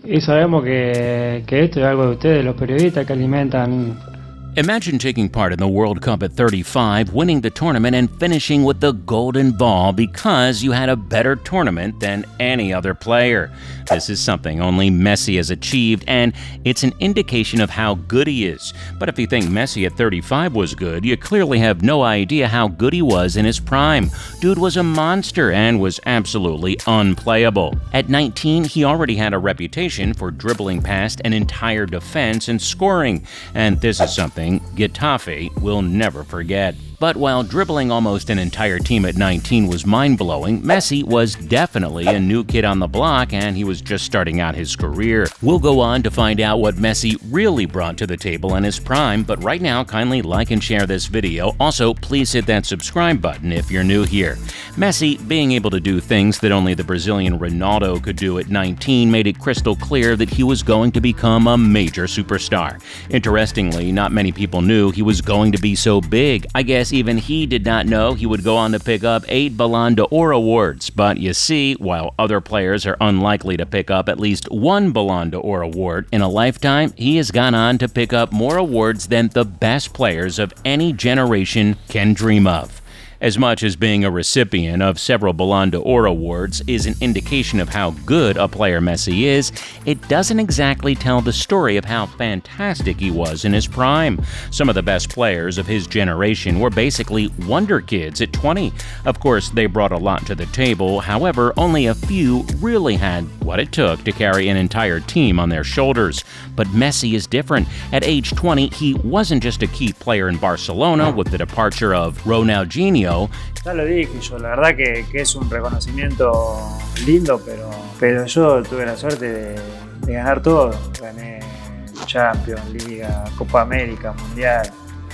Y sabemos que esto es algo de ustedes, los periodistas que alimentan. Imagine taking part in the World Cup at 35, winning the tournament, and finishing with the golden ball because you had a better tournament than any other player. This is something only Messi has achieved, and it's an indication of how good he is. But if you think Messi at 35 was good, you clearly have no idea how good he was in his prime. Dude was a monster and was absolutely unplayable. At 19, he already had a reputation for dribbling past an entire defense and scoring, and this is something Getafe will never forget. But while dribbling almost an entire team at 19 was mind-blowing, Messi was definitely a new kid on the block, and he was just starting out his career. We'll go on to find out what Messi really brought to the table in his prime, but right now, kindly like and share this video. Also, please hit that subscribe button if you're new here. Messi, being able to do things that only the Brazilian Ronaldo could do at 19, made it crystal clear that he was going to become a major superstar. Interestingly, not many people knew he was going to be so big. I guess even he did not know he would go on to pick up 8 Ballon d'Or awards. But you see, while other players are unlikely to pick up at least 1 Ballon d'Or award in a lifetime, he has gone on to pick up more awards than the best players of any generation can dream of. As much as being a recipient of several Ballon d'Or awards is an indication of how good a player Messi is, it doesn't exactly tell the story of how fantastic he was in his prime. Some of the best players of his generation were basically wonder kids at 20. Of course, they brought a lot to the table, however, only a few really had what it took to carry an entire team on their shoulders. But Messi is different. At age 20, he wasn't just a key player in Barcelona with the departure of Ronaldinho. Ya lo dije yo, la verdad que es un reconocimiento lindo, pero yo tuve la suerte de ganar todo. Gané Champions, Liga, Copa América, Mundial.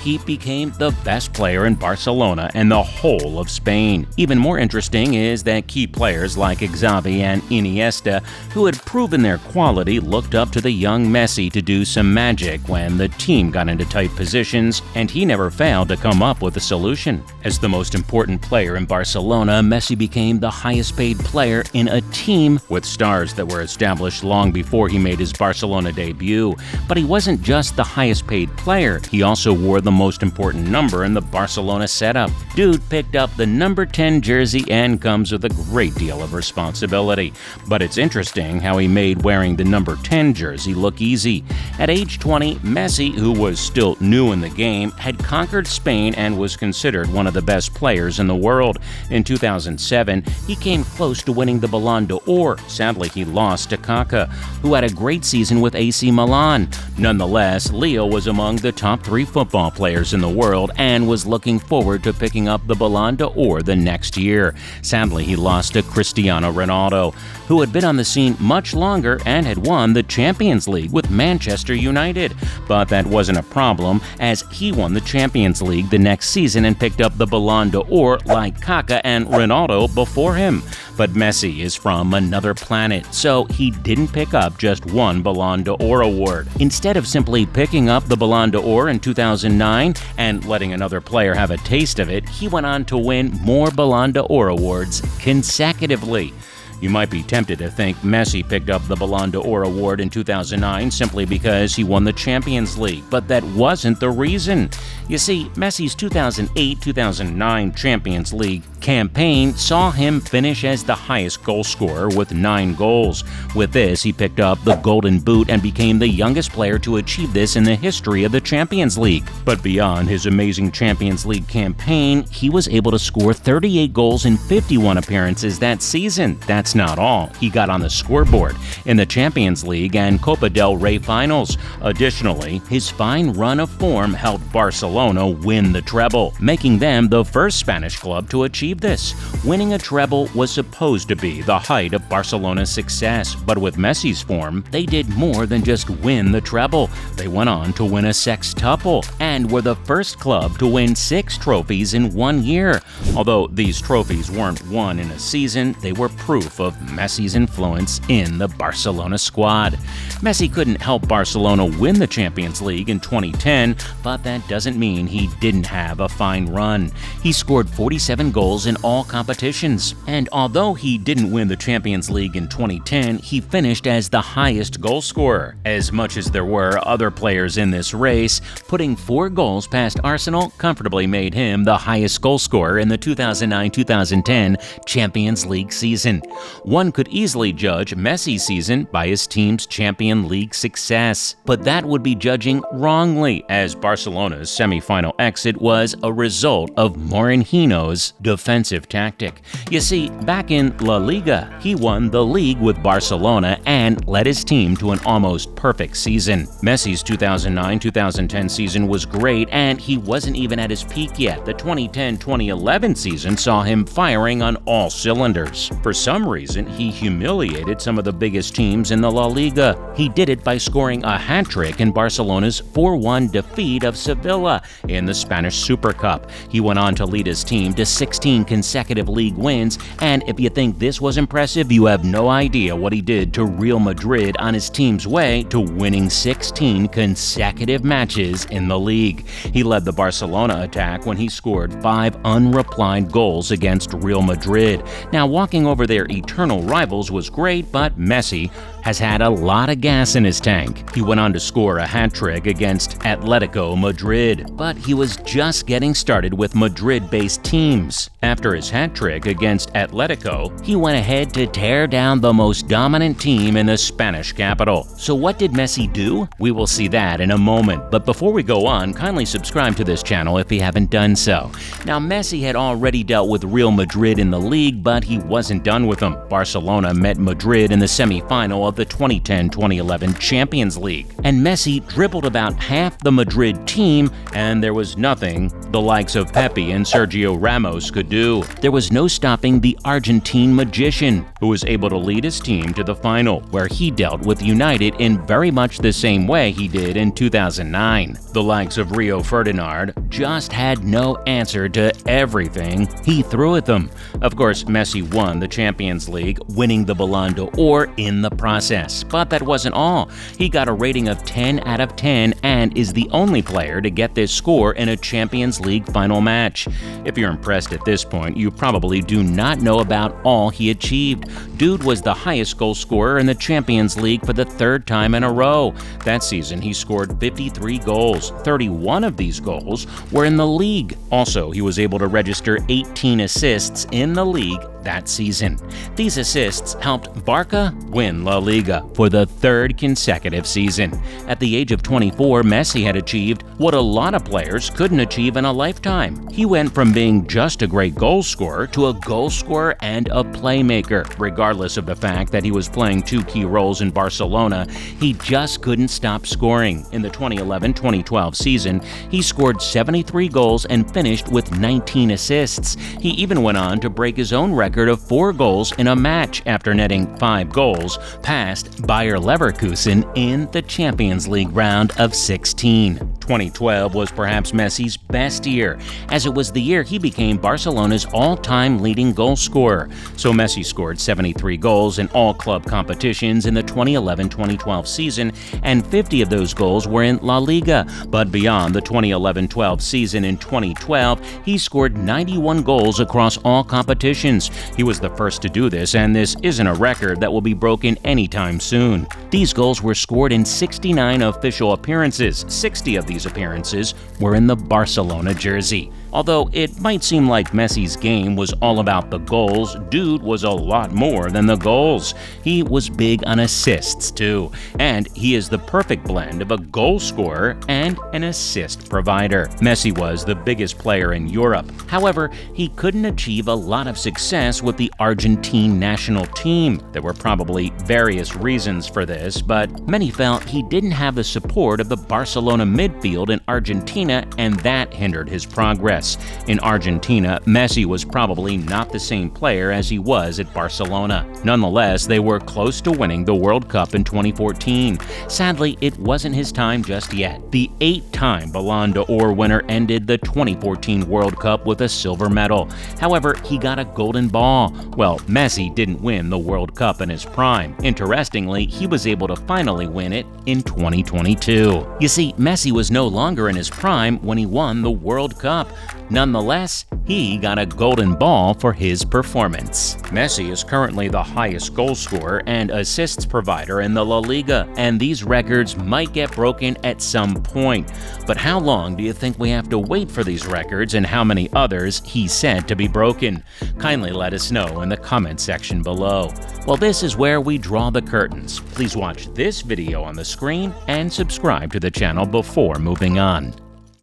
He became the best player in Barcelona and the whole of Spain. Even more interesting is that key players like Xavi and Iniesta, who had proven their quality, looked up to the young Messi to do some magic when the team got into tight positions, and he never failed to come up with a solution. As the most important player in Barcelona, Messi became the highest paid player in a team with stars that were established long before he made his Barcelona debut. But he wasn't just the highest paid player, he also wore the most important number in the Barcelona setup. Dude picked up the number 10 jersey and comes with a great deal of responsibility. But it's interesting how he made wearing the number 10 jersey look easy. At age 20, Messi, who was still new in the game, had conquered Spain and was considered one of the best players in the world. In 2007, he came close to winning the Ballon d'Or. Sadly, he lost to Kaká, who had a great season with AC Milan. Nonetheless, Leo was among the top 3 football players in the world and was looking forward to picking up the Ballon d'Or the next year. Sadly, he lost to Cristiano Ronaldo, who had been on the scene much longer and had won the Champions League with Manchester United. But that wasn't a problem, as he won the Champions League the next season and picked up the Ballon d'Or like Kaká and Ronaldo before him. But Messi is from another planet, so he didn't pick up just 1 Ballon d'Or award. Instead of simply picking up the Ballon d'Or in 2009 and letting another player have a taste of it, he went on to win more Ballon d'Or awards consecutively. You might be tempted to think Messi picked up the Ballon d'Or award in 2009 simply because he won the Champions League, but that wasn't the reason. You see, Messi's 2008-2009 Champions League campaign saw him finish as the highest goal scorer with 9 goals. With this, he picked up the Golden Boot and became the youngest player to achieve this in the history of the Champions League. But beyond his amazing Champions League campaign, he was able to score 38 goals in 51 appearances that season. That's not all. He got on the scoreboard in the Champions League and Copa del Rey finals. Additionally, his fine run of form helped Barcelona win the treble, making them the first Spanish club to achieve this. Winning a treble was supposed to be the height of Barcelona's success, but with Messi's form, they did more than just win the treble. They went on to win a sextuple and were the first club to win 6 trophies in 1 year. Although these trophies weren't won in a season, they were proof proof of Messi's influence in the Barcelona squad. Messi couldn't help Barcelona win the Champions League in 2010, but that doesn't mean he didn't have a fine run. He scored 47 goals in all competitions, and although he didn't win the Champions League in 2010, he finished as the highest goal scorer. As much as there were other players in this race, putting 4 goals past Arsenal comfortably made him the highest goal scorer in the 2009-2010 Champions League season. One could easily judge Messi's season by his team's Champions League success, but that would be judging wrongly, as Barcelona's semi-final exit was a result of Mourinho's defensive tactic. You see, back in La Liga, he won the league with Barcelona and led his team to an almost perfect season. Messi's 2009-2010 season was great, and he wasn't even at his peak yet. The 2010-2011 season saw him firing on all cylinders. For some reason, he humiliated some of the biggest teams in the La Liga. He did it by scoring a hat-trick in Barcelona's 4-1 defeat of Sevilla in the Spanish Super Cup. He went on to lead his team to 16 consecutive league wins, and if you think this was impressive, you have no idea what he did to Real Madrid on his team's way to winning 16 consecutive matches in the league. He led the Barcelona attack when he scored 5 unreplied goals against Real Madrid. Now, walking over their eternal rivals was great, but Messi has had a lot of gas in his tank. He went on to score a hat-trick against Atletico Madrid, but he was just getting started with Madrid-based teams. After his hat-trick against Atletico, he went ahead to tear down the most dominant team in the Spanish capital. So what did Messi do? We will see that in a moment, but before we go on, kindly subscribe to this channel if you haven't done so. Now, Messi had already dealt with Real Madrid in the league, but he wasn't done with them. Barcelona met Madrid in the semi-final of the 2010-2011 Champions League, and Messi dribbled about half the Madrid team, and there was nothing the likes of Pepe and Sergio Ramos could do. There was no stopping the Argentine magician, who was able to lead his team to the final, where he dealt with United in very much the same way he did in 2009. The likes of Rio Ferdinand just had no answer to everything he threw at them. Of course, Messi won the Champions League, winning the Ballon d'Or in the process. But that wasn't all. He got a rating of 10 out of 10 and is the only player to get this score in a Champions League final match. If you're impressed at this point, you probably do not know about all he achieved. Dude was the highest goal scorer in the Champions League for the 3rd time in a row. That season, he scored 53 goals. 31 of these goals were in the league. Also, he was able to register 18 assists in the league that season. These assists helped Barca win La Liga for the 3rd consecutive season. At the age of 24, Messi had achieved what a lot of players couldn't achieve in a lifetime. He went from being just a great goal scorer to a goal scorer and a playmaker. Regardless of the fact that he was playing 2 key roles in Barcelona, he just couldn't stop scoring. In the 2011-2012 season, he scored 73 goals and finished with 19 assists. He even went on to break his own record of 4 goals in a match after netting 5 goals past Bayer Leverkusen in the Champions League round of 16. 2012 was perhaps Messi's best year, as it was the year he became Barcelona's all-time leading goal scorer. So Messi scored 73 goals in all club competitions in the 2011-2012 season, and 50 of those goals were in La Liga. But beyond the 2011-12 season, in 2012, he scored 91 goals across all competitions. He was the first to do this, and this isn't a record that will be broken anytime soon. These goals were scored in 69 official appearances. 60 of these appearances were in the Barcelona jersey. Although it might seem like Messi's game was all about the goals, dude was a lot more than the goals. He was big on assists too, and he is the perfect blend of a goal scorer and an assist provider. Messi was the biggest player in Europe. However, he couldn't achieve a lot of success with the Argentine national team. There were probably various reasons for this, but many felt he didn't have the support of the Barcelona midfield in Argentina, and that hindered his progress. success. In Argentina, Messi was probably not the same player as he was at Barcelona. Nonetheless, they were close to winning the World Cup in 2014. Sadly, it wasn't his time just yet. The 8-time Ballon d'Or winner ended the 2014 World Cup with a silver medal. However, he got a golden ball. Well, Messi didn't win the World Cup in his prime. Interestingly, he was able to finally win it in 2022. You see, Messi was no longer in his prime when he won the World Cup. Nonetheless, he got a golden ball for his performance. Messi is currently the highest goal scorer and assists provider in the La Liga, and these records might get broken at some point. But how long do you think we have to wait for these records, and how many others he's said to be broken? Kindly let us know in the comment section below. Well, this is where we draw the curtains. Please watch this video on the screen and subscribe to the channel before moving on.